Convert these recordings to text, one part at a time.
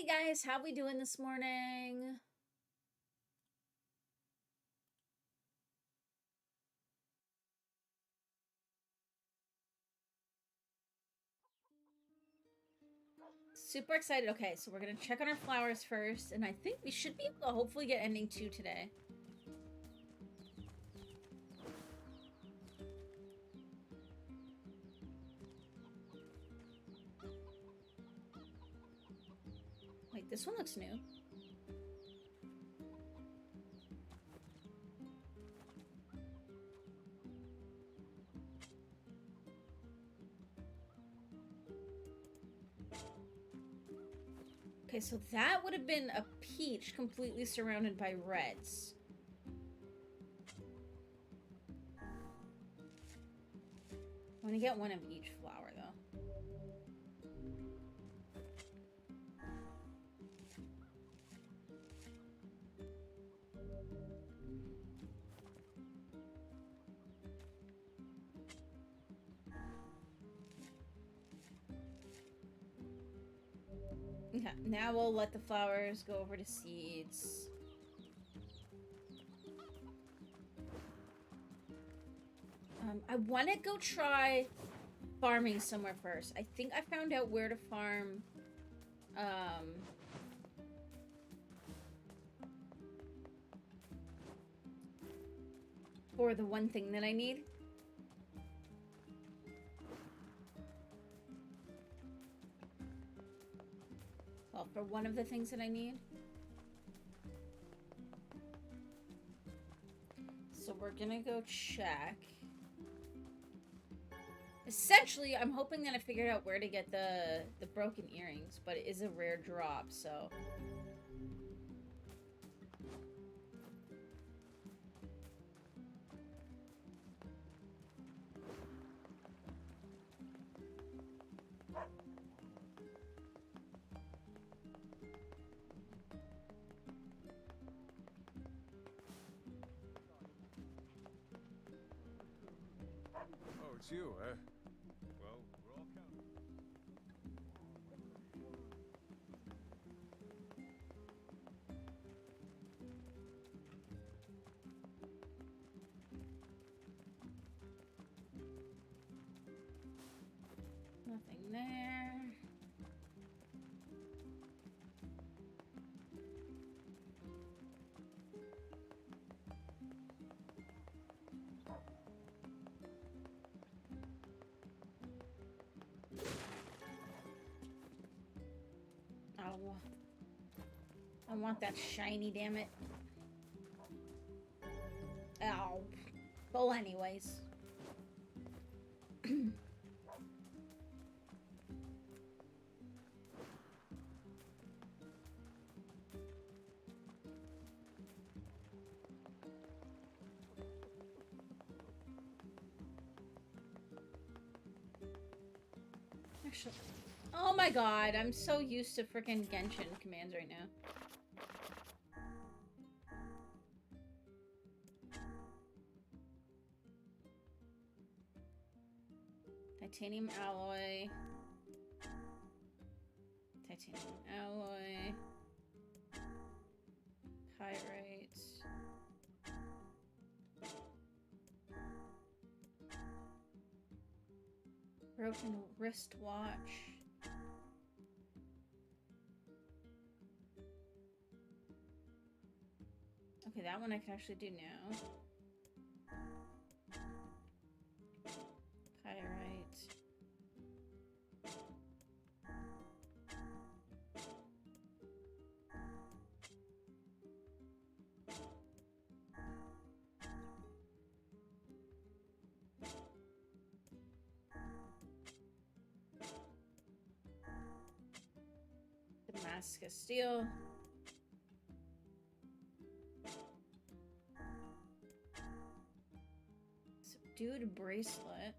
Hey guys, how we doing this morning? Super excited. Okay, so we're gonna check on our flowers first, and I think we should be able to hopefully get ending 2 today. Wait, this one looks new. Okay, so that would have been a peach completely surrounded by reds. I'm gonna get one of each flower, though. Okay, now we'll let the flowers go over to seeds. I want to go try farming somewhere first. I think I found out where to farm, for the one thing that I need. Well, for one of the things that I need. So we're gonna go check. Essentially, I'm hoping that I figured out where to get the broken earrings, but it is a rare drop, so... Oh, it's you, eh? Well, we're all counting. Nothing there. Oh. I want that shiny, damn it. Ow. Well, anyways. Actually, oh my god, I'm so used to freaking Genshin commands right now. Titanium alloy. Titanium alloy. Pyrite. Broken wristwatch. Okay, that one I can actually do now. Pyrite. Damascus steel. Subdued bracelet.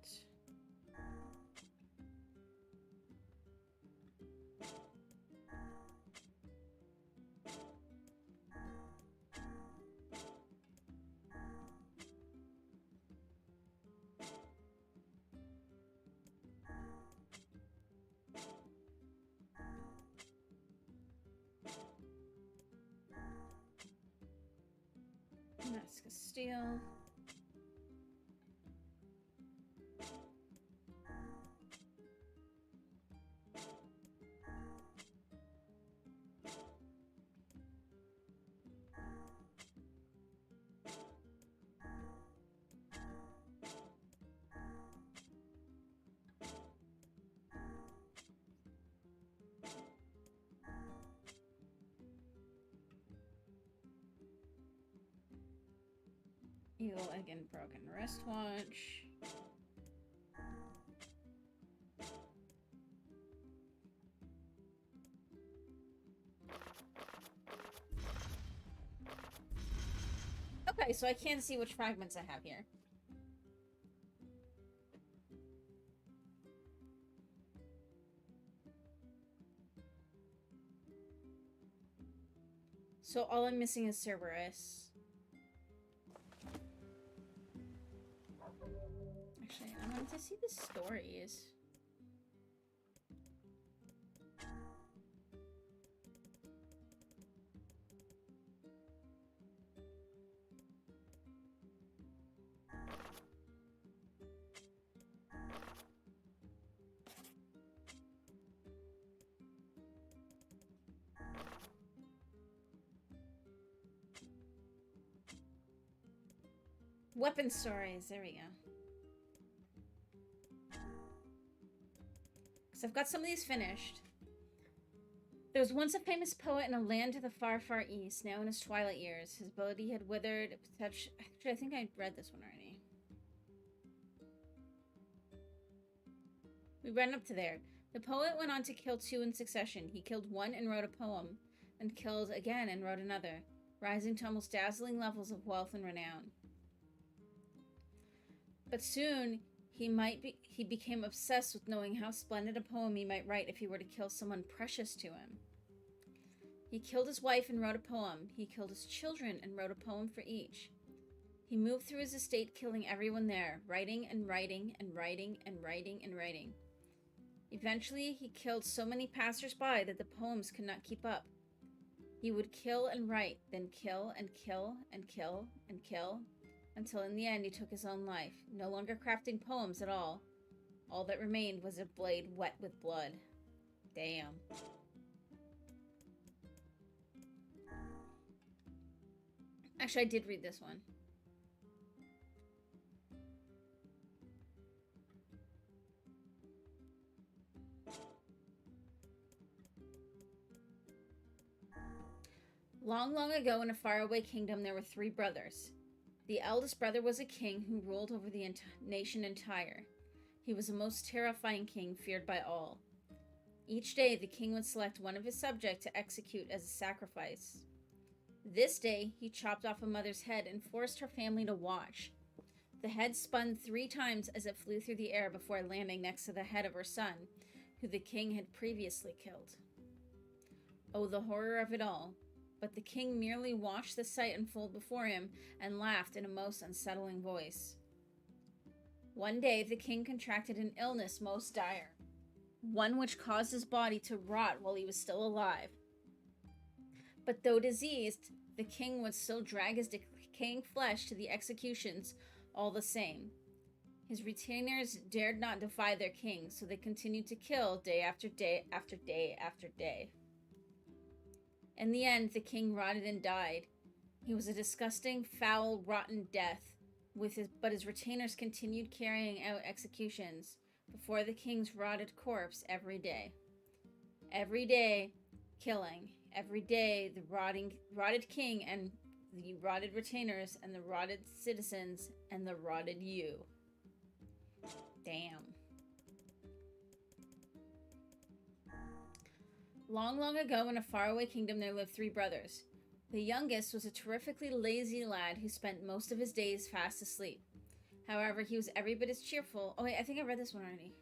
Steal. Evil egg and broken wristwatch. Okay, so I can't see which fragments I have here. So all I'm missing is Cerberus. Actually, I wanted to see the stories. Weapon stories, there we go. Because I've got some of these finished. There was once a famous poet in a land to the far, far east, now in his twilight years. His ability had withered. Actually, I think I read this one already. We ran up to there. The poet went on to kill 2 in succession. He killed 1 and wrote a poem, and killed again and wrote another, rising to almost dazzling levels of wealth and renown. But soon, he became obsessed with knowing how splendid a poem he might write if he were to kill someone precious to him. He killed his wife and wrote a poem. He killed his children and wrote a poem for each. He moved through his estate killing everyone there, writing and writing and writing and writing and writing. Eventually, he killed so many passers-by that the poems could not keep up. He would kill and write, then kill and kill and kill and kill, until in the end he took his own life, no longer crafting poems at all. All that remained was a blade wet with blood. Damn. Actually, I did read this one. Long, long ago in a faraway kingdom, there were 3 brothers. The eldest brother was a king who ruled over the nation entire. He was a most terrifying king, feared by all. Each day, the king would select one of his subjects to execute as a sacrifice. This day, he chopped off a mother's head and forced her family to watch. The head spun 3 times as it flew through the air before landing next to the head of her son, who the king had previously killed. Oh, the horror of it all. But the king merely watched the sight unfold before him and laughed in a most unsettling voice. One day, the king contracted an illness most dire, one which caused his body to rot while he was still alive. But though diseased, the king would still drag his decaying flesh to the executions all the same. His retainers dared not defy their king, so they continued to kill day after day after day after day. In the end, the king rotted and died. He was a disgusting, foul, rotten death, but his retainers continued carrying out executions before the king's rotted corpse every day. Every day, killing. Every day, the rotted king and the rotted retainers and the rotted citizens and the rotted you. Damn. Long, long ago in a faraway kingdom there lived 3 brothers. The youngest was a terrifically lazy lad who spent most of his days fast asleep. However, he was every bit as cheerful. Oh wait, I think I read this one already.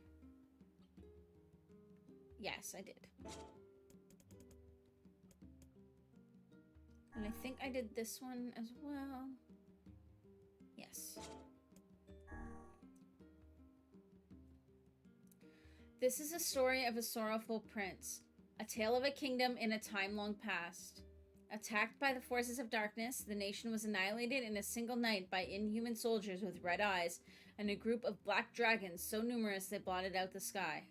Yes, I did. And I think I did this one as well. Yes. This is a story of a sorrowful prince. A tale of a kingdom in a time long past. Attacked by the forces of darkness, the nation was annihilated in a single night by inhuman soldiers with red eyes and a group of black dragons so numerous they blotted out the sky.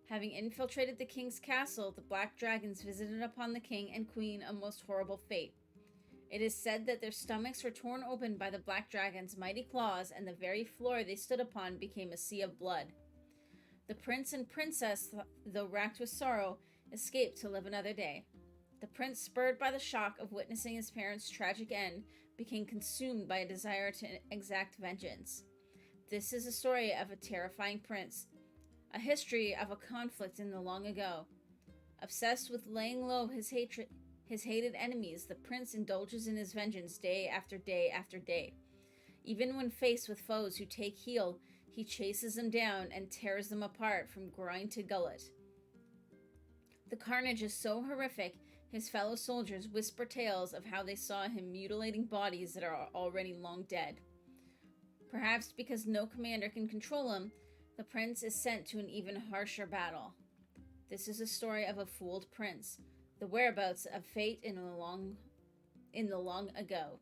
Having infiltrated the king's castle, the black dragons visited upon the king and queen a most horrible fate. It is said that their stomachs were torn open by the black dragon's mighty claws, and the very floor they stood upon became a sea of blood. The prince and princess, though racked with sorrow, escaped to live another day. The prince, spurred by the shock of witnessing his parents' tragic end, became consumed by a desire to exact vengeance. This is a story of a terrifying prince, a history of a conflict in the long ago. Obsessed with laying low his hated enemies, the prince indulges in his vengeance day after day after day. Even when faced with foes who take heel, he chases them down and tears them apart from groin to gullet. The carnage is so horrific, his fellow soldiers whisper tales of how they saw him mutilating bodies that are already long dead. Perhaps because no commander can control him, the prince is sent to an even harsher battle. This is a story of a fooled prince, the whereabouts of fate in the long ago.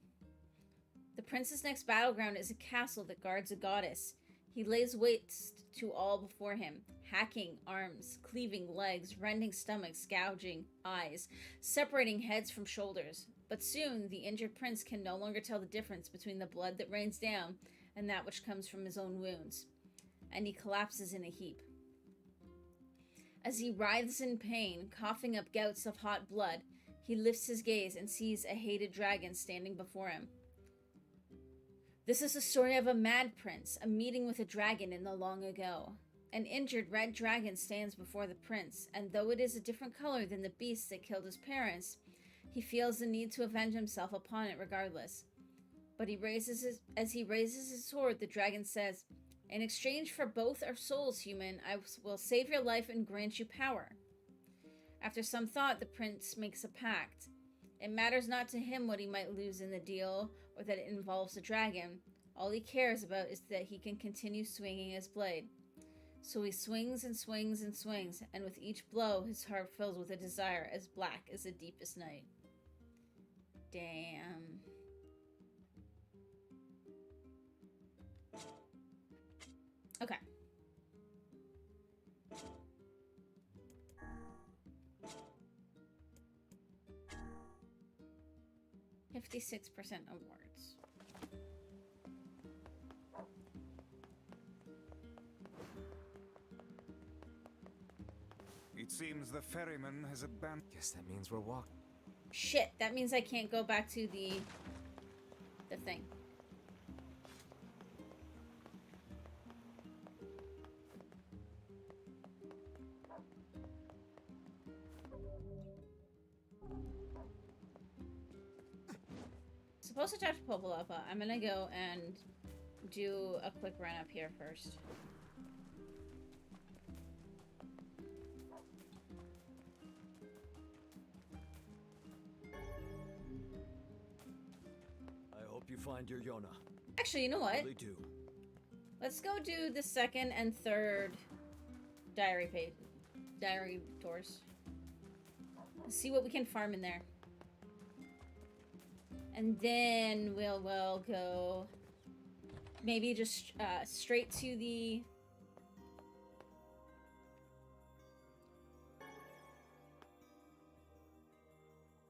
The prince's next battleground is a castle that guards a goddess. He lays waste to all before him, hacking arms, cleaving legs, rending stomachs, gouging eyes, separating heads from shoulders. But soon, the injured prince can no longer tell the difference between the blood that rains down and that which comes from his own wounds, and he collapses in a heap. As he writhes in pain, coughing up gouts of hot blood, he lifts his gaze and sees a hated dragon standing before him. This is the story of a mad prince, a meeting with a dragon in the long ago. An injured red dragon stands before the prince, and though it is a different color than the beast that killed his parents, he feels the need to avenge himself upon it regardless. But as he raises his sword, the dragon says, "In exchange for both our souls, human, I will save your life and grant you power." After some thought, the prince makes a pact. It matters not to him what he might lose in the deal, or that it involves a dragon. All he cares about is that he can continue swinging his blade. So he swings and swings and swings, and with each blow, his heart fills with a desire as black as the deepest night. Damn. Okay. $56% awards. It seems the ferryman has abandoned. Guess that means we're walking. Shit, that means I can't go back to the thing. Supposed to talk to Popola, but I'm gonna go and do a quick run up here first. I hope you find your Yona. Actually, you know what? Really do. Let's go do the second and third diary doors. Let's see what we can farm in there. And then we'll go maybe just straight to the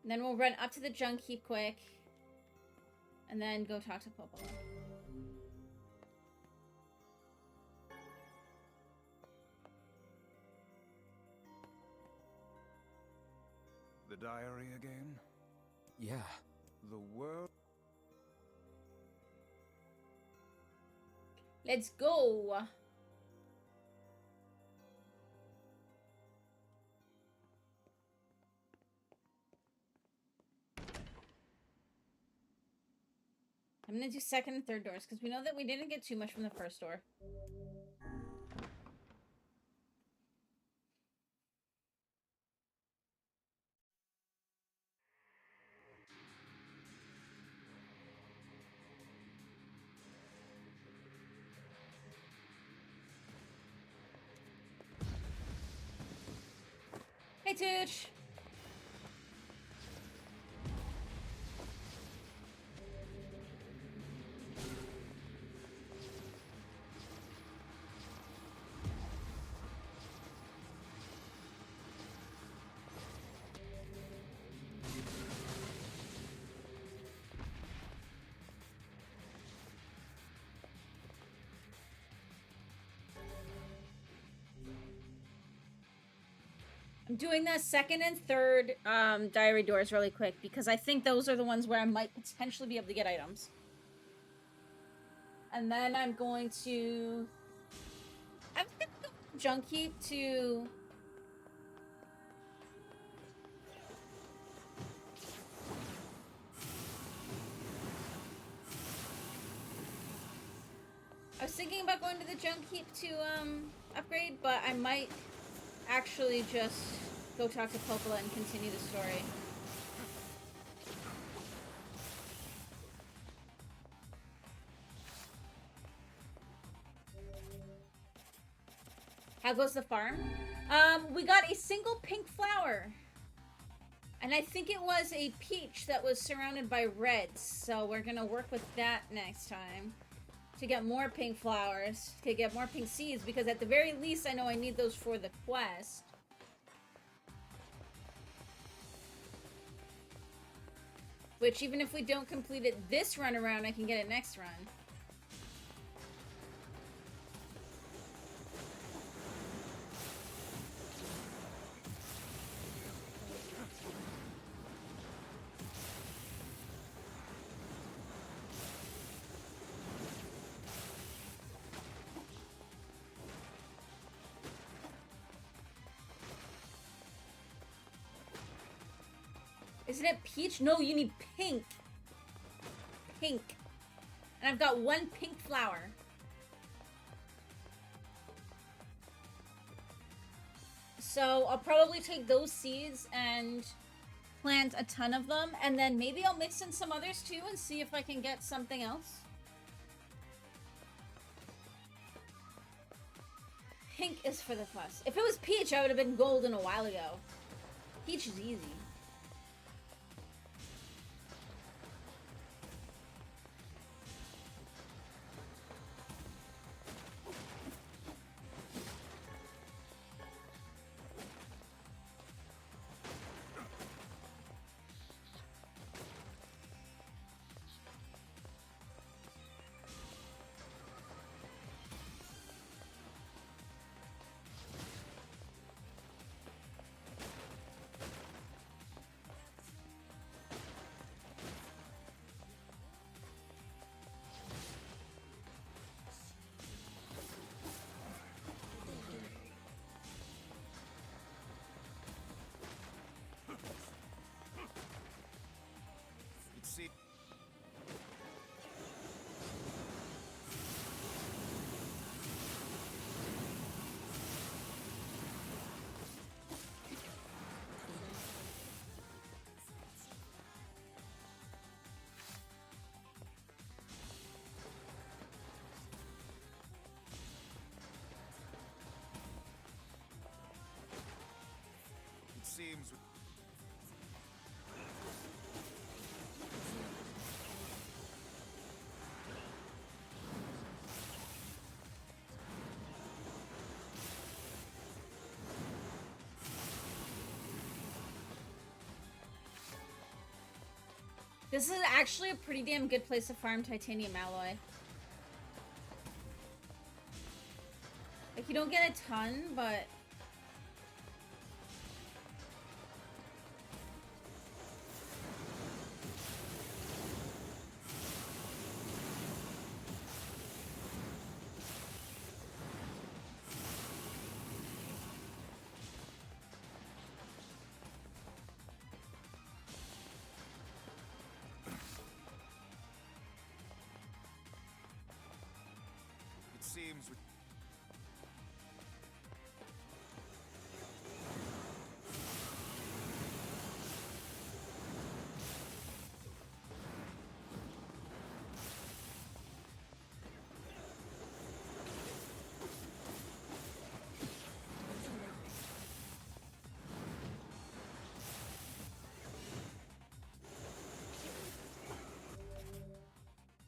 and then we'll run up to the junk heap quick and then go talk to Popola. The diary again? Yeah. The world. Let's go. I'm gonna do second and third doors because we know that we didn't get too much from the first door. Hey, Tooch. I'm doing the second and third diary doors really quick because I think those are the ones where I might potentially be able to get items. And then I'm going to... I'm gonna go junk heap to... I was thinking about going to the junk heap to upgrade, but I might actually just go talk to Popola and continue the story. How goes the farm? We got a single pink flower. And I think it was a peach that was surrounded by reds. So we're gonna work with that next time. To get more pink flowers. To get more pink seeds. Because at the very least I know I need those for the quest. Which even if we don't complete it this run around, I can get it next run. Isn't it peach? No, you need pink. Pink. And I've got one pink flower. So I'll probably take those seeds and plant a ton of them. And then maybe I'll mix in some others too and see if I can get something else. Pink is for the fuss. If it was peach, I would have been golden a while ago. Peach is easy. See. It seems. This is actually a pretty damn good place to farm titanium alloy. Like, you don't get a ton, but... Seems.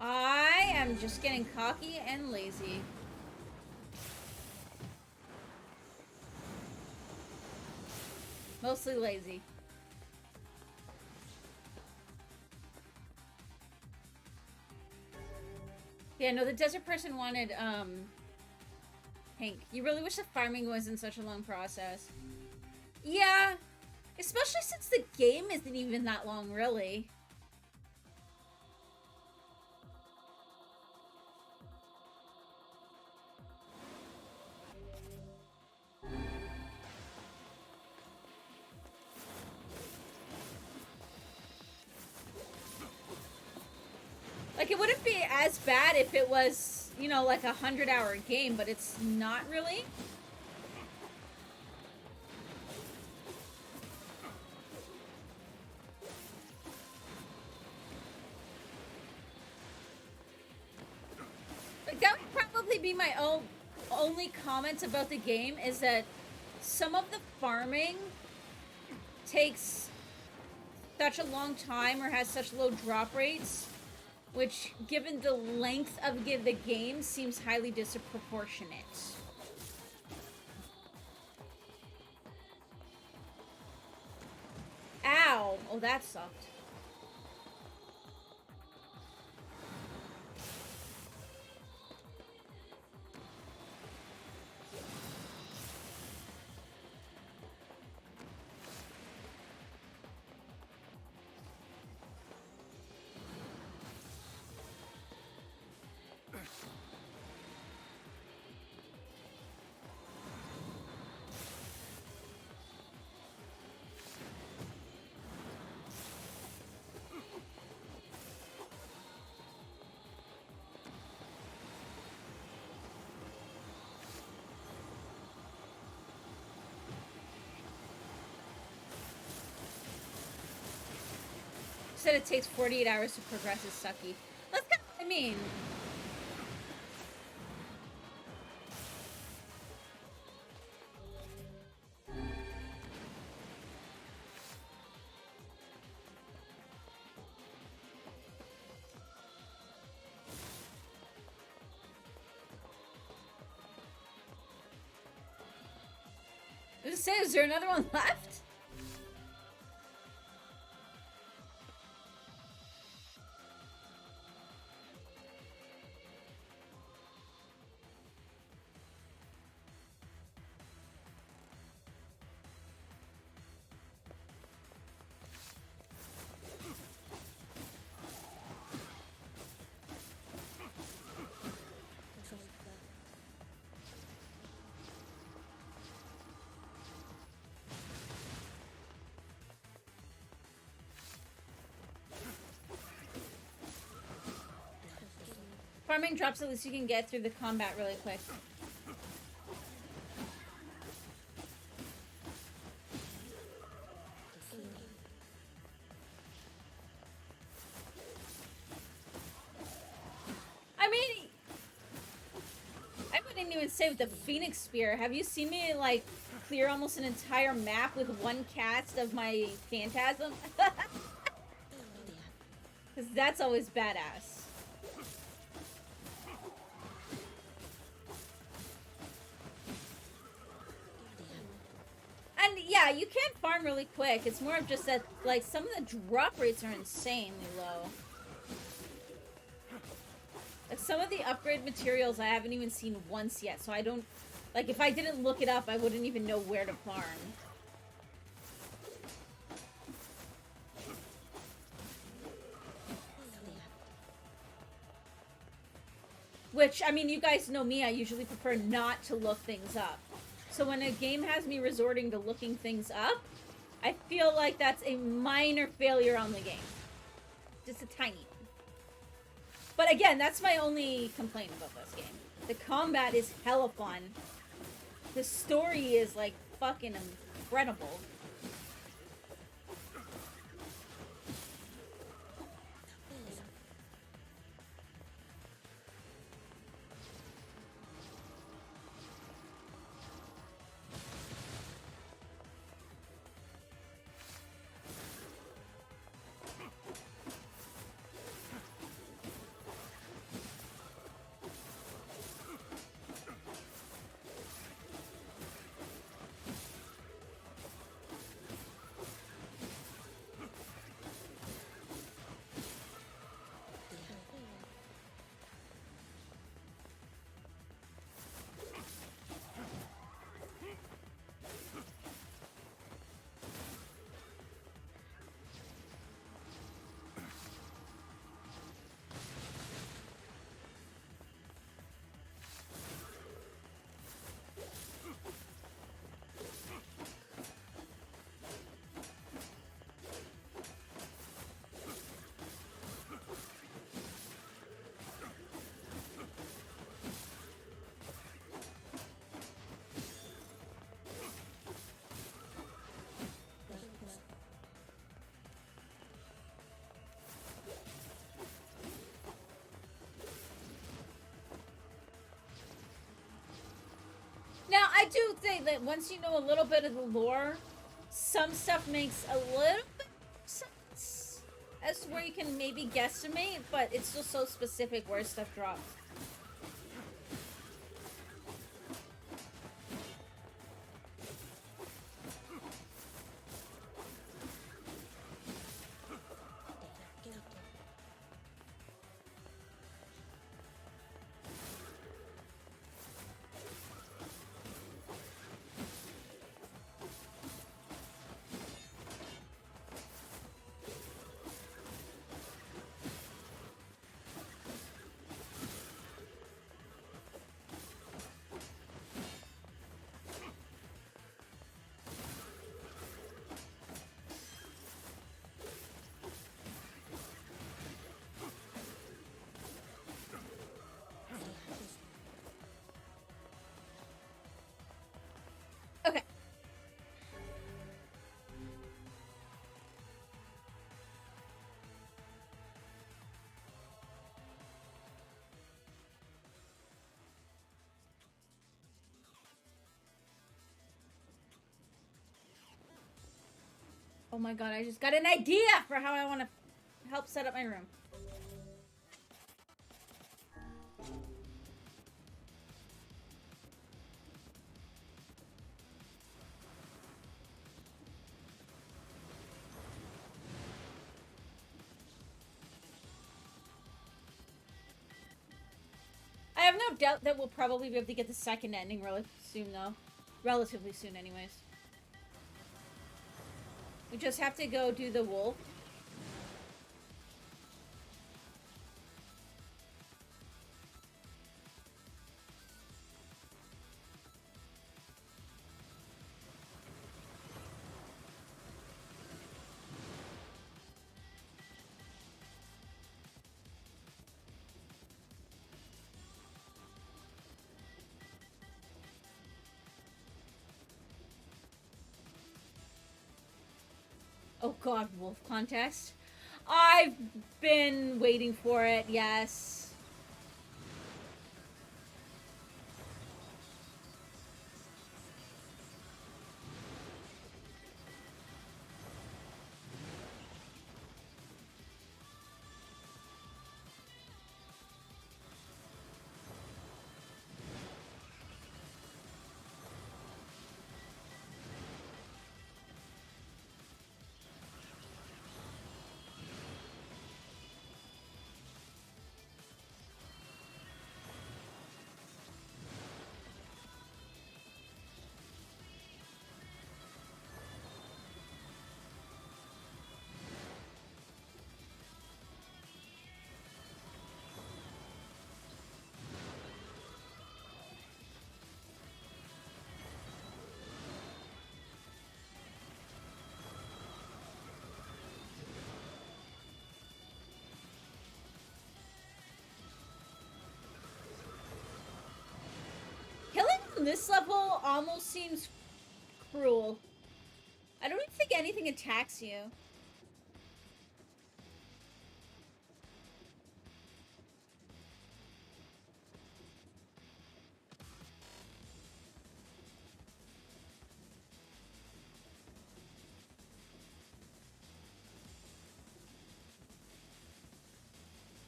I am just getting cocky and lazy. Mostly lazy. Yeah, no, the desert person wanted, pink. You really wish the farming wasn't such a long process. Yeah, especially since the game isn't even that long, really. Like, it wouldn't be as bad if it was, you know, like a 100-hour game, but it's not really. Like, that would probably be my only comment about the game, is that some of the farming takes such a long time or has such low drop rates, which, given the length of the game, seems highly disproportionate. Ow! Oh, that sucked. Said it takes 48 hours to progress is sucky. That's kind of what I mean. Is there another one left? Farming drops at least you can get through the combat really quick. I mean, I wouldn't even say with the Phoenix Spear. Have you seen me, like, clear almost an entire map with one cast of my Phantasm? Because that's always badass. And yeah, you can farm really quick. It's more of just that, like, some of the drop rates are insanely low. Like, some of the upgrade materials I haven't even seen once yet, so I don't... Like, if I didn't look it up, I wouldn't even know where to farm. Which, I mean, you guys know me, I usually prefer not to look things up. So when a game has me resorting to looking things up, I feel like that's a minor failure on the game. Just a tiny one. But again, that's my only complaint about this game. The combat is hella fun. The story is, like, fucking incredible. do think that once you know a little bit of the lore, some stuff makes a little bit of sense as to where you can maybe guesstimate, but it's still so specific where stuff drops. Okay. Oh my god, I just got an idea for how I want to help set up my room. I have no doubt that we'll probably be able to get the second ending really soon, though. Relatively soon, anyways. We just have to go do the wolf. Oh god, wolf contest. I've been waiting for it, yes. Killing on this level almost seems cruel. I don't even think anything attacks you.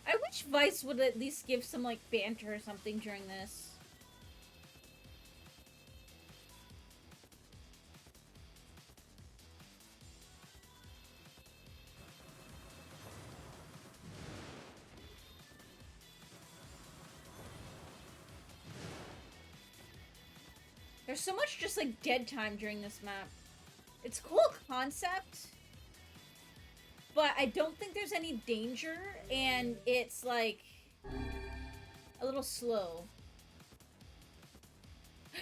I wish Vice would at least give some, like, banter or something during this. There's so much just, like, dead time during this map. It's a cool concept, but I don't think there's any danger, and it's, like, a little slow.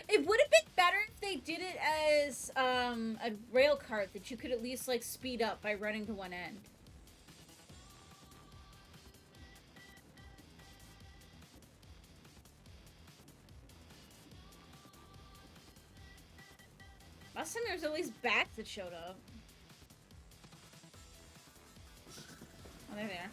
It would have been better if they did it as a rail cart that you could at least, like, speed up by running to one end. Last time there was at least bats that showed up. Oh, they're there.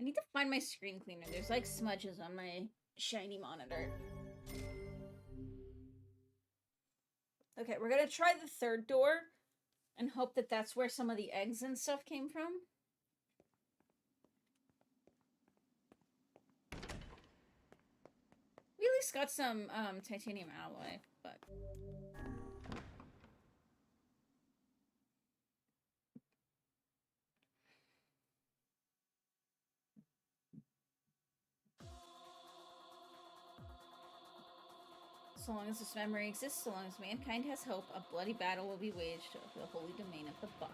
I need to find my screen cleaner. There's like smudges on my shiny monitor. Okay, we're gonna try the third door and hope that that's where some of the eggs and stuff came from. We at least got some titanium alloy, but... So long as this memory exists, so long as mankind has hope, a bloody battle will be waged over the holy domain of the body.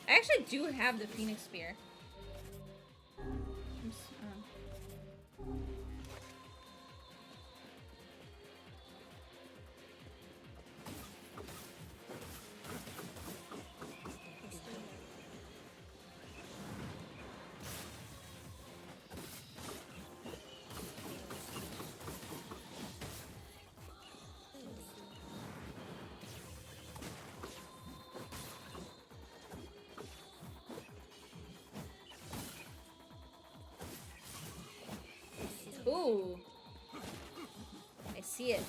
I actually do have the Phoenix Spear. Ooh. I see it.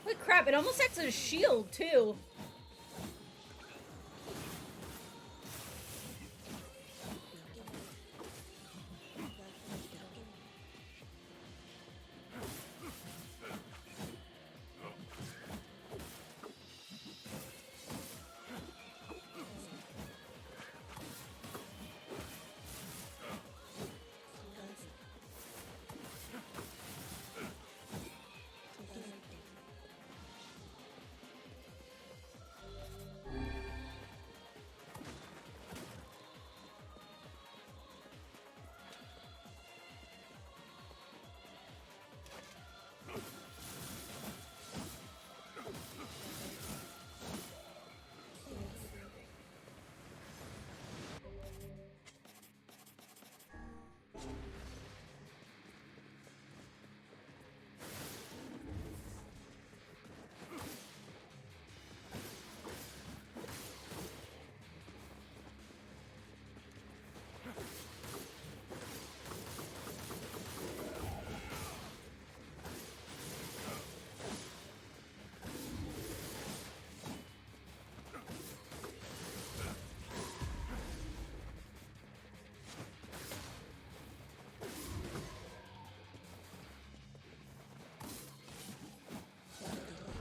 Holy crap, it almost acts as a shield, too.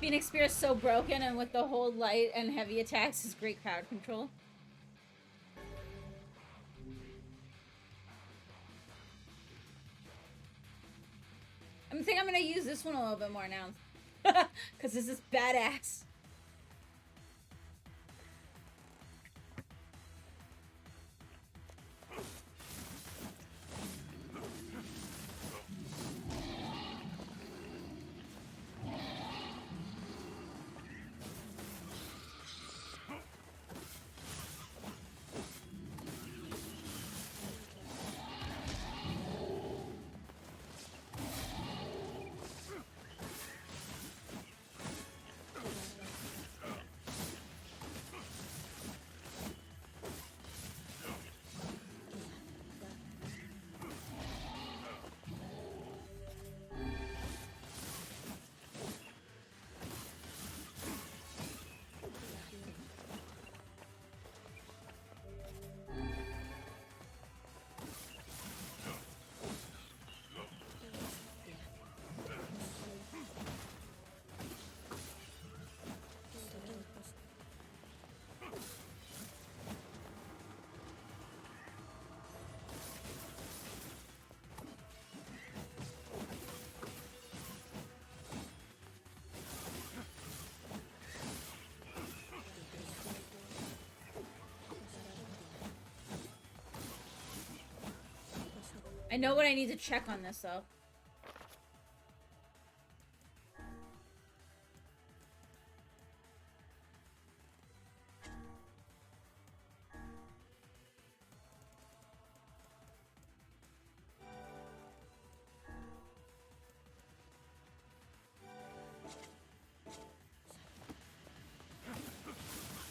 Phoenix Spear is so broken, and with the whole light and heavy attacks is great crowd control. I think I'm gonna use this one a little bit more now. Because this is badass. I know what I need to check on this, though.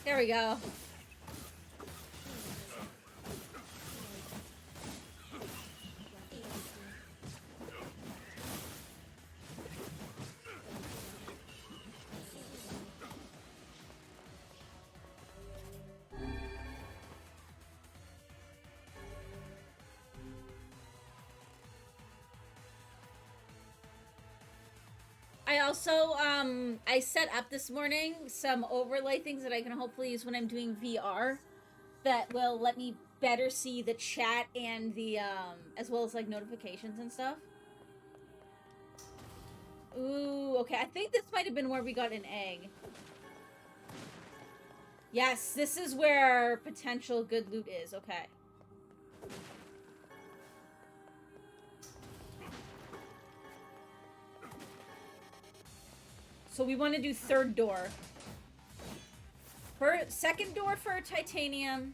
There we go. I also, I set up this morning some overlay things that I can hopefully use when I'm doing VR that will let me better see the chat and the, as well as, like, notifications and stuff. Ooh, okay, I think this might have been where we got an egg. Yes, this is where potential good loot is, okay. So we want to do third door. Second door for titanium.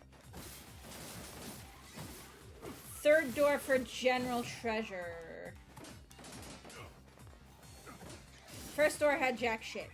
Third door for general treasure. First door had jack shit.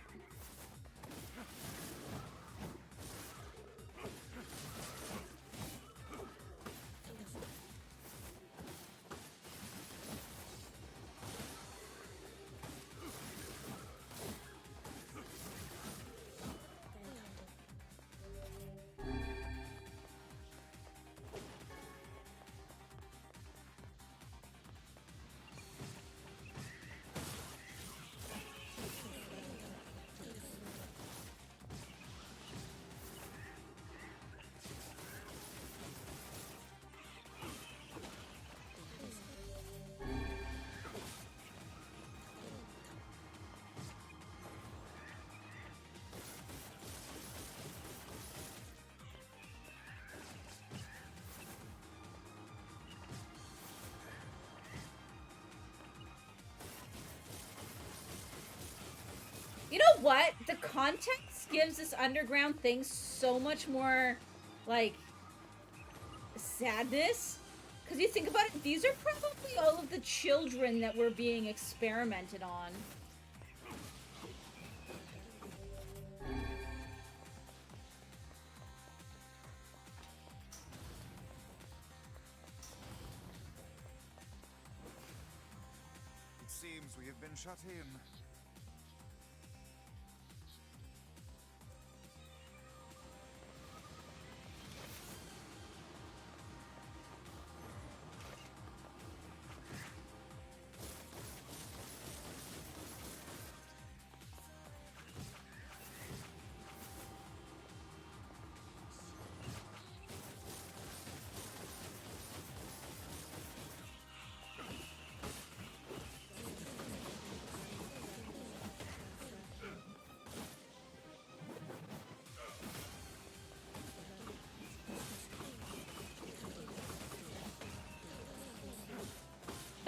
You know what? The context gives this underground thing so much more, like, sadness. Because you think about it, these are probably all of the children that were being experimented on. It seems we have been shut in.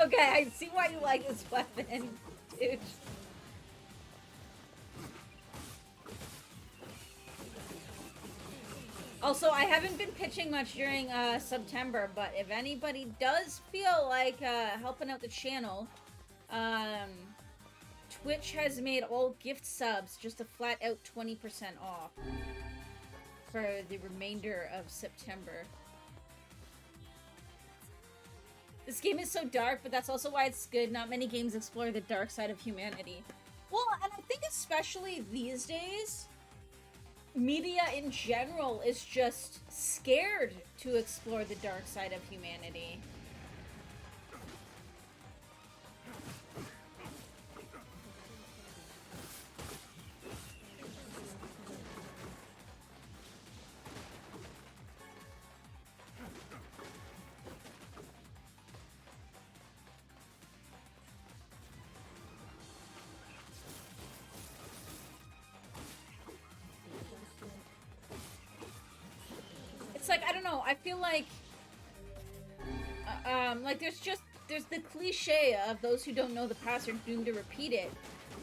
Okay, I see why you like this weapon, dude. Also, I haven't been pitching much during September, but if anybody does feel like helping out the channel, Twitch has made all gift subs just a flat out 20% off for the remainder of September. This game is so dark, but that's also why it's good. Not many games explore the dark side of humanity. Well, and I think especially these days, media in general is just scared to explore the dark side of humanity. It's like, I don't know, I feel like there's just there's the cliche of those who don't know the past are doomed to repeat it.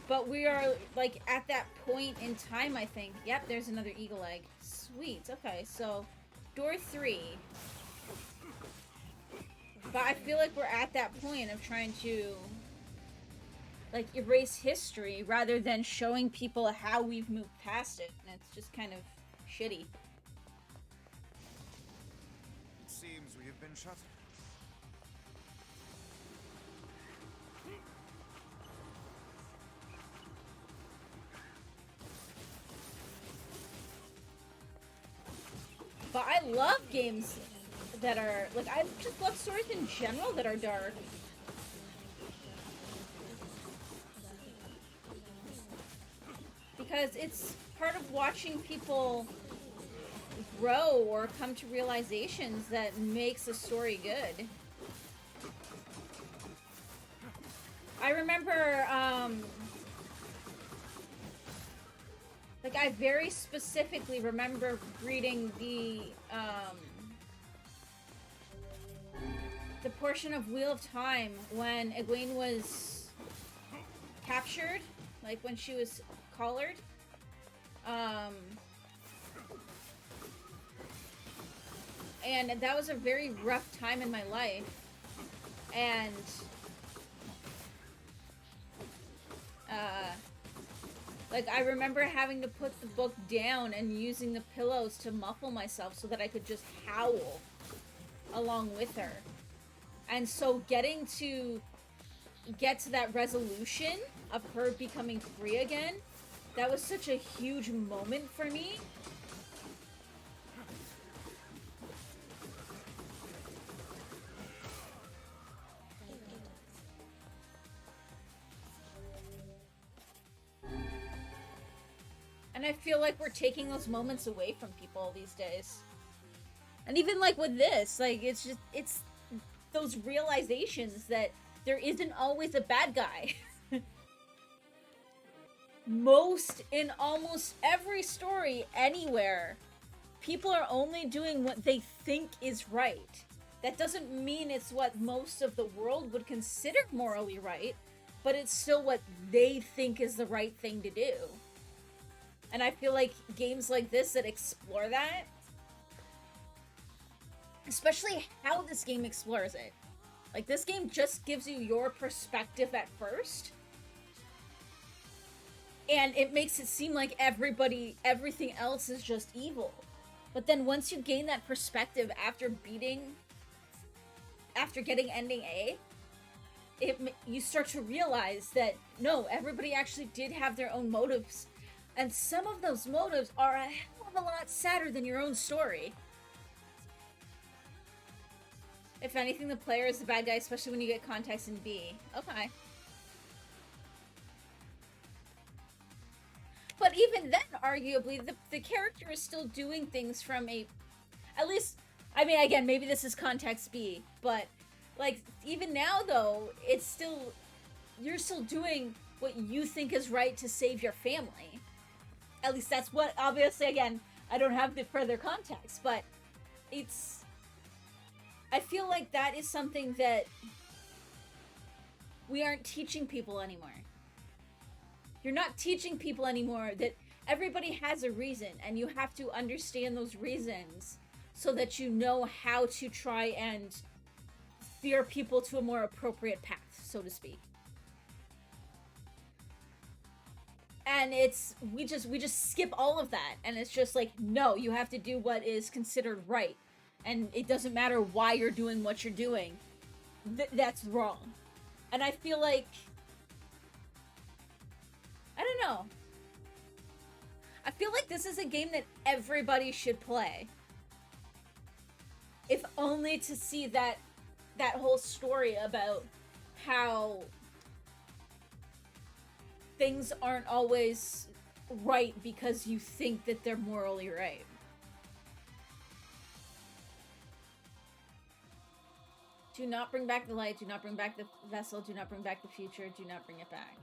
But we are, like, at that point in time, I think. Yep, there's another eagle egg. Sweet. Okay, so door 3. But I feel like we're at that point of trying to, like, erase history rather than showing people how we've moved past it. And it's just kind of shitty. It seems we have been shut. But I love games that are, like, I just love stories in general that are dark. Because it's part of watching people grow or come to realizations that makes a story good. I remember, like, I very specifically remember reading the portion of Wheel of Time when Egwene was captured, like when she was collared. And that was a very rough time in my life. And like, I remember having to put the book down and using the pillows to muffle myself so that I could just howl along with her. And so getting to get to that resolution of her becoming free again, that was such a huge moment for me. And I feel like we're taking those moments away from people these days. And even like with this, like, it's just, it's those realizations that there isn't always a bad guy. In almost every story anywhere, people are only doing what they think is right. That doesn't mean it's what most of the world would consider morally right, but it's still what they think is the right thing to do. And I feel like games like this that explore that, especially how this game explores it. Like, this game just gives you your perspective at first. And it makes it seem like everything else is just evil. But then once you gain that perspective after getting ending A, you start to realize that, no, everybody actually did have their own motives. And some of those motives are a hell of a lot sadder than your own story. If anything, the player is the bad guy, especially when you get context in B. Okay. But even then, arguably, the character is still doing things from a... At least, I mean, again, maybe this is context B, but, like, even now, though, it's still... You're still doing what you think is right to save your family. At least that's what, obviously, again, I don't have the further context, but it's... I feel like that is something that we aren't teaching people anymore. You're not teaching people anymore that everybody has a reason, and you have to understand those reasons so that you know how to try and steer people to a more appropriate path, so to speak. And we just skip all of that, and it's just like, no, you have to do what is considered right. And it doesn't matter why you're doing what you're doing. That's wrong. And I feel like... I don't know. I feel like this is a game that everybody should play. If only to see that whole story about how things aren't always right because you think that they're morally right. Do not bring back the light, do not bring back the vessel, do not bring back the future, do not bring it back.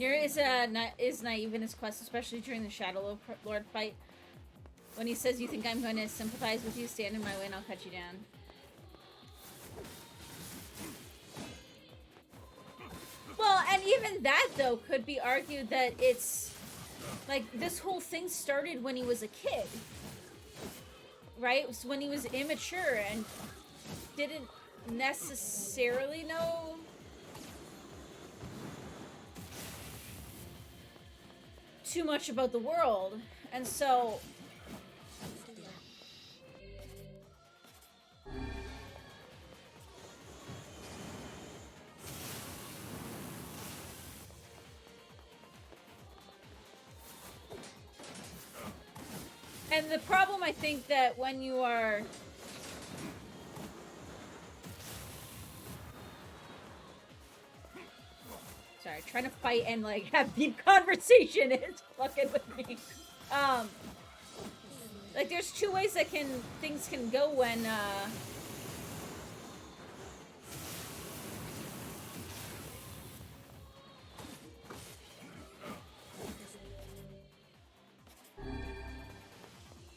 Nier is naive in his quest, especially during the Shadow Lord fight. When he says, "You think I'm going to sympathize with you? Stand in my way and I'll cut you down." Well, and even that, though, could be argued that it's... Like, this whole thing started when he was a kid. Right? It was when he was immature and didn't necessarily know... too much about the world. And so... And the problem, I think, that when you are... Sorry, trying to fight and, like, have deep conversation is fucking with me. Like, there's two ways that things can go when,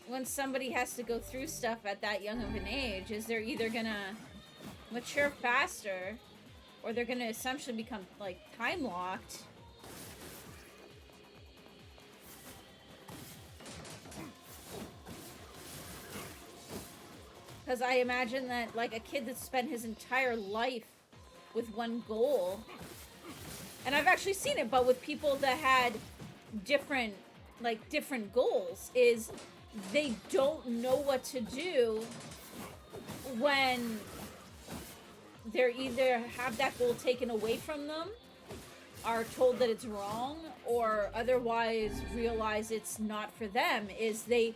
when somebody has to go through stuff at that young of an age, is they're either gonna mature faster, or they're gonna essentially become, like, time-locked. Because I imagine that, like, a kid that spent his entire life with one goal, and I've actually seen it, but with people that had different goals, is they don't know what to do when they're either have that goal taken away from them, are told that it's wrong, or otherwise realize it's not for them, is they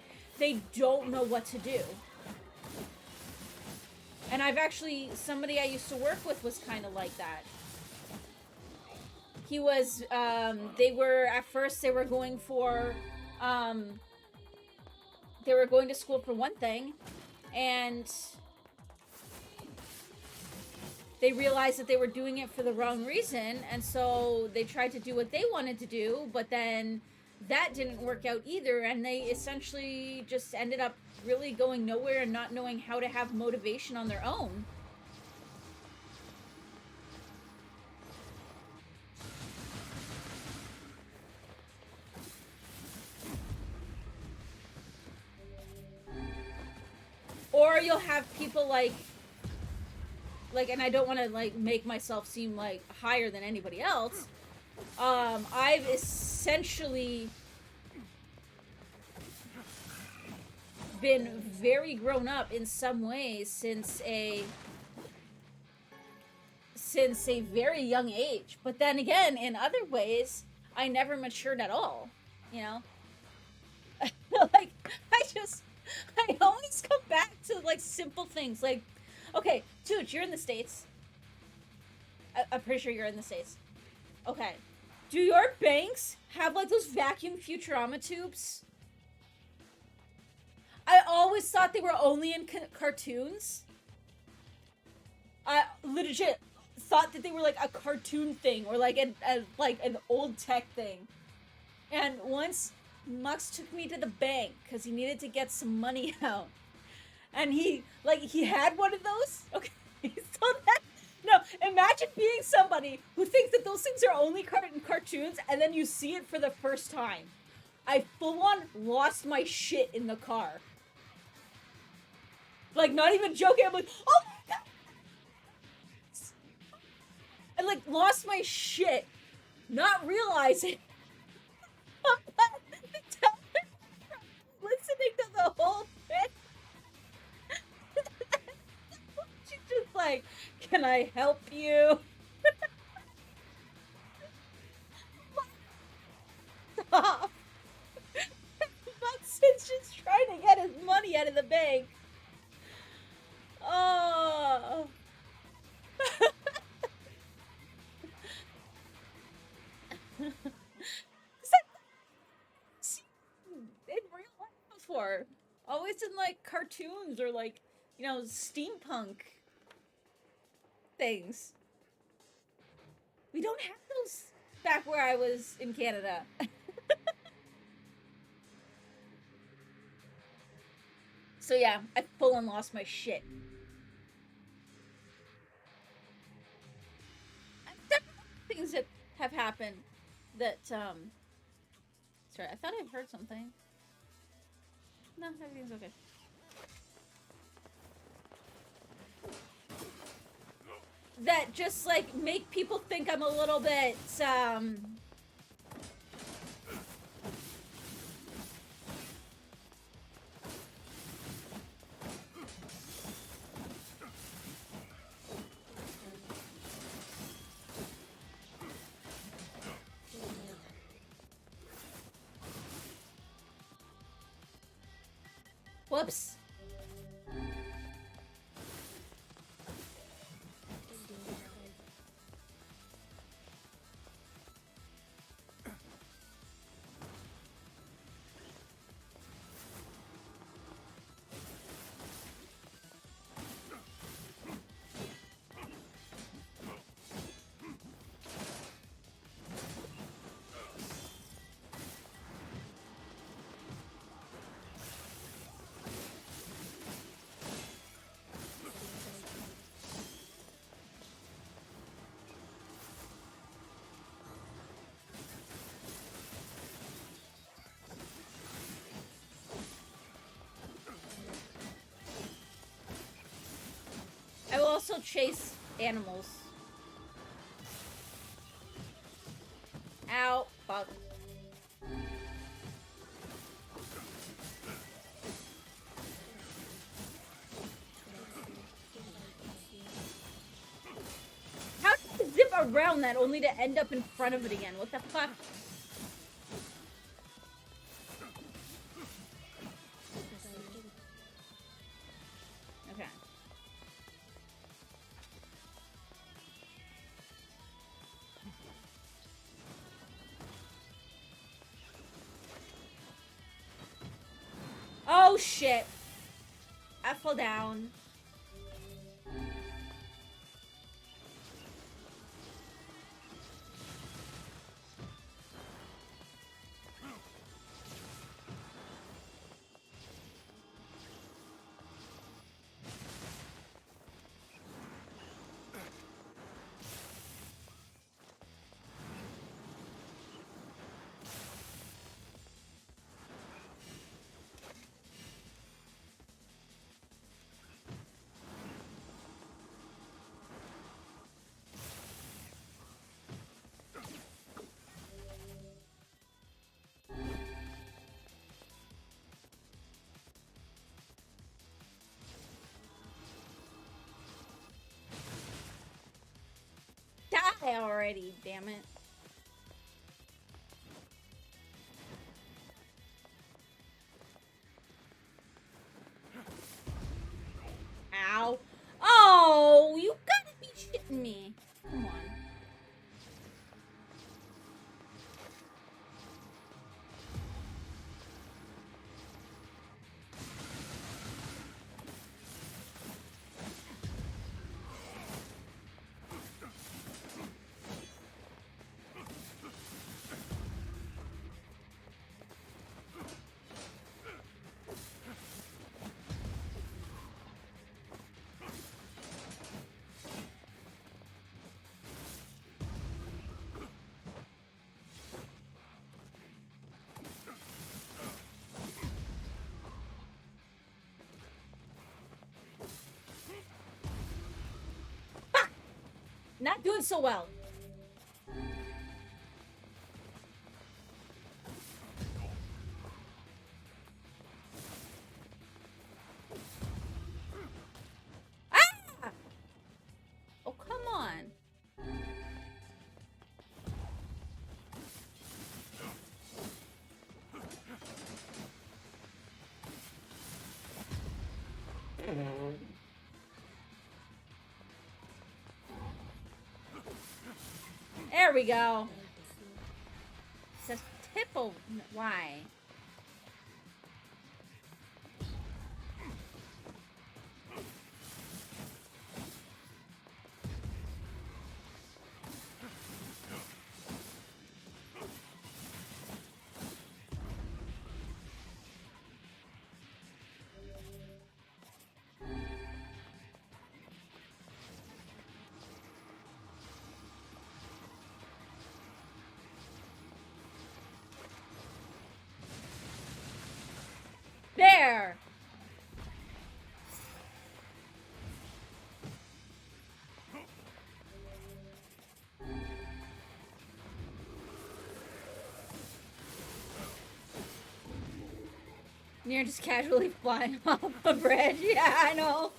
don't know what to do. And I've actually, somebody I used to work with was kind of like that. He was, they were, at first they were going for, they were going to school for one thing, and they realized that they were doing it for the wrong reason, and so they tried to do what they wanted to do, but then that didn't work out either, and they essentially just ended up really going nowhere and not knowing how to have motivation on their own. Or you'll have people like, and I don't want to, like, make myself seem, like, higher than anybody else. I've essentially been very grown up in some ways since a very young age. But then again, in other ways, I never matured at all, you know? Like, I always come back to, like, simple things. Like, okay, Tooch, you're in the States. I'm pretty sure you're in the States. Okay. Do your banks have, like, those vacuum Futurama tubes? I always thought they were only in cartoons. I legit thought that they were, like, a cartoon thing, or, like, an old tech thing. And once Mux took me to the bank because he needed to get some money out, and he had one of those. Okay, so that, no, imagine being somebody who thinks that those things are only in cartoons, and then you see it for the first time. I full on lost my shit in the car. Like, not even joking. I'm like, oh my god! I, like, lost my shit, not realizing. Listening to the whole thing. She's just like, can I help you? Stop. Muxon's just trying to get his money out of the bank. Oh. In real life before. Always in, like, cartoons or, like, you know, steampunk things. We don't have those back where I was in Canada. So yeah, I full on lost my shit. Things that have happened that sorry, I thought I heard something. No, everything's okay. That just like make people think I'm a little bit whoops. I will also chase animals. Ow, fuck. How did I zip around that only to end up in front of it again? What the fuck? Okay. Oh shit. I fell down. Die already, damn it. Ow. Oh, you gotta be shitting me. Come on. Not doing so well. Ah! Oh, come on. There we go. It says tipple. Why? there! Nier just casually flying off a bridge. Yeah, I know.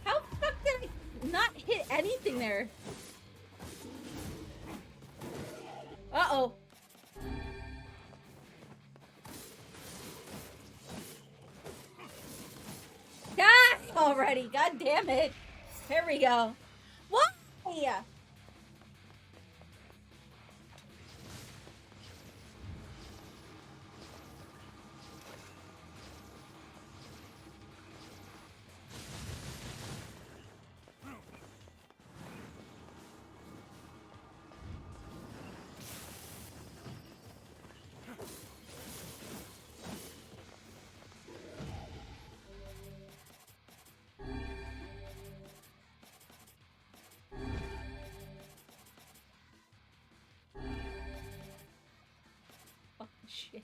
How the fuck did I not hit anything there? Uh-oh. Ah! Already. God damn it. Here we go. Why? Oh, shit.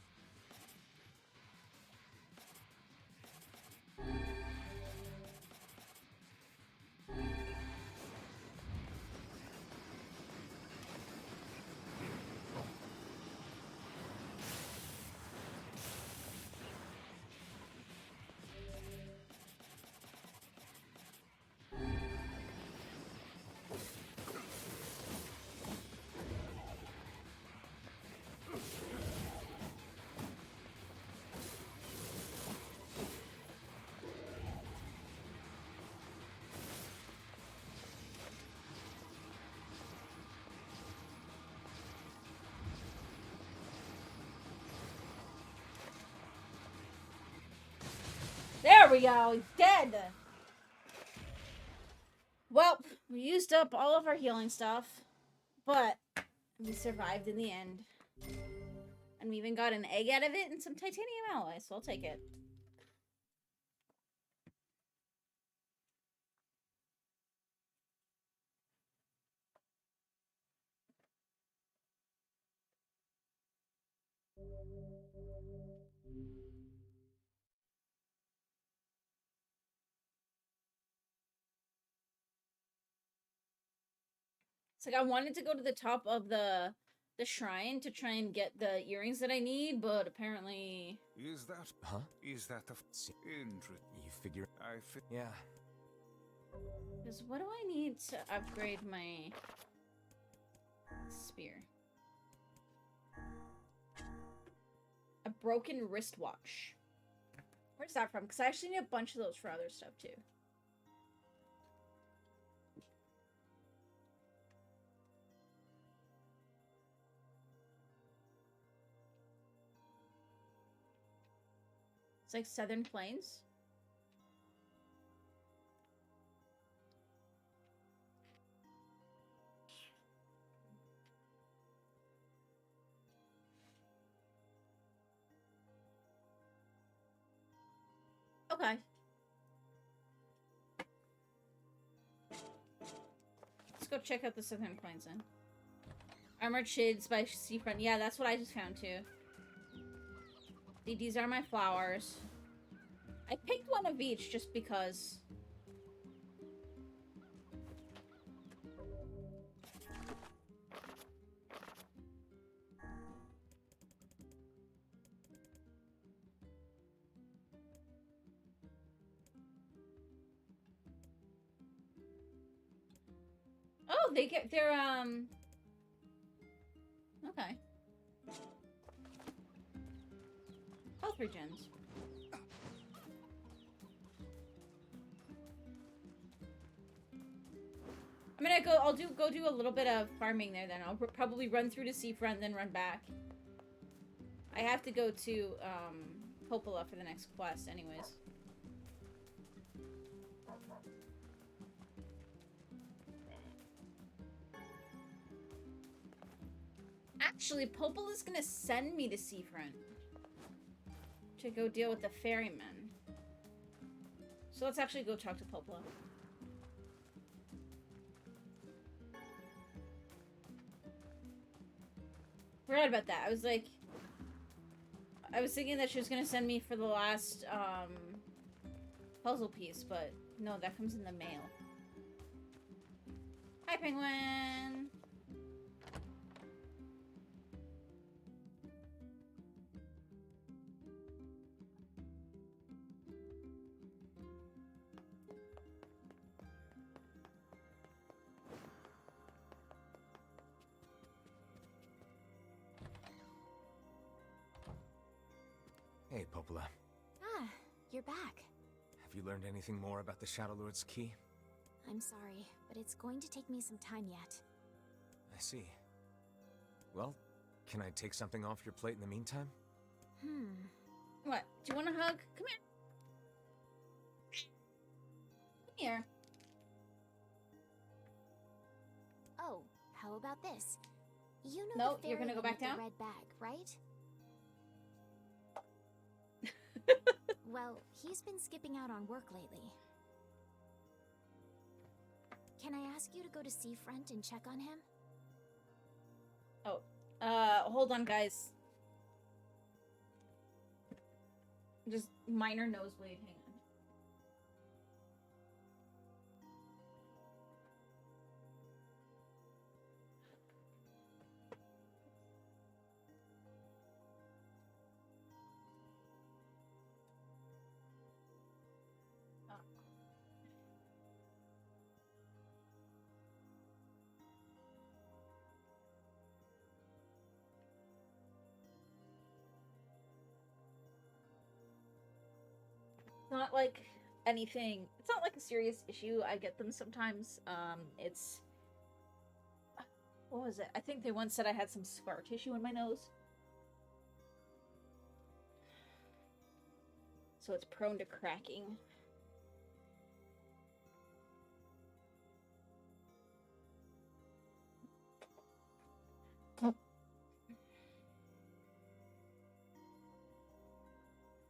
There we go. He's dead. Well, we used up all of our healing stuff, but we survived in the end. And we even got an egg out of it and some titanium alloy, so I'll take it. It's like I wanted to go to the top of the shrine to try and get the earrings that I need, but apparently... Is that... Huh? Is that the... Interesting. You figure... Yeah. Because what do I need to upgrade my spear? A broken wristwatch. Where's that from? Because I actually need a bunch of those for other stuff, too. It's like Southern Plains. Okay. Let's go check out the Southern Plains then. Armored Shades by Seafront. Yeah, that's what I just found too. These are my flowers. I picked one of each just because. Oh, they're okay. Health regens. I mean, I'll go do a little bit of farming there then. I'll probably run through to Seafront, then run back. I have to go to, Popola for the next quest anyways. Actually, Popola's gonna send me to Seafront to go deal with the ferryman. So let's actually go talk to Popola. Forgot about that. I was thinking that she was gonna send me for the last, puzzle piece, but no, that comes in the mail. Hi, Penguin! Hey, Popola. Ah, you're back. Have you learned anything more about the Shadow Lord's key? I'm sorry, but it's going to take me some time yet. I see. Well, can I take something off your plate in the meantime? What? Do you want a hug? Come here. Come here. Oh, how about this? You know Nope, the you're gonna go ferryman back with down? the red bag, right? Well, he's been skipping out on work lately. Can I ask you to go to Seafront and check on him? Oh, hold on, guys. Just minor nosebleed. Hang on. Not like anything. It's not like a serious issue. I get them sometimes. It's what was it? I think they once said I had some scar tissue in my nose. So it's prone to cracking.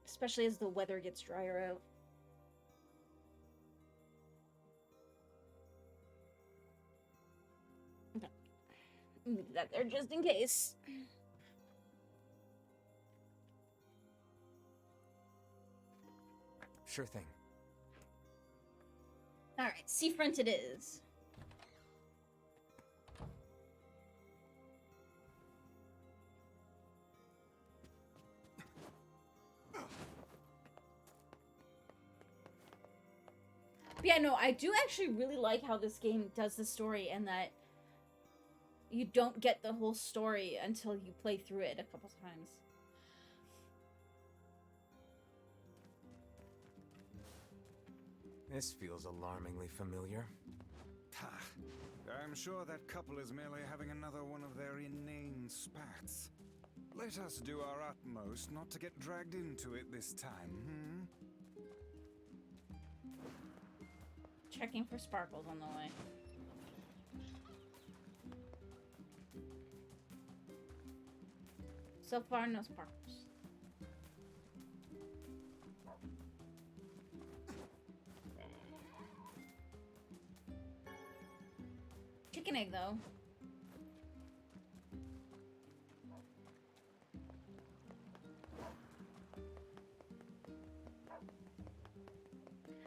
Especially as the weather gets drier out. Okay. Leave that there just in case. Sure thing. Alright, seafront it is. But yeah, no, I do actually really like how this game does the story and that you don't get the whole story until you play through it a couple times. This feels alarmingly familiar. Ha! I'm sure that couple is merely having another one of their inane spats. Let us do our utmost not to get dragged into it this time, Checking for sparkles on the way. So far, no sparkles. Chicken egg, though.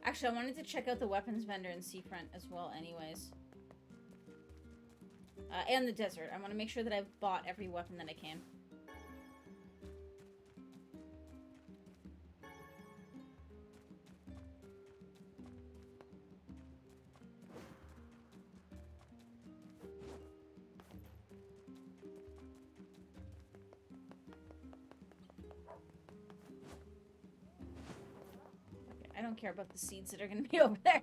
Actually, I wanted to check out the weapons vendor in Seafront as well anyways. And the desert. I want to make sure that I've bought every weapon that I can. I don't care about the seeds that are going to be over there.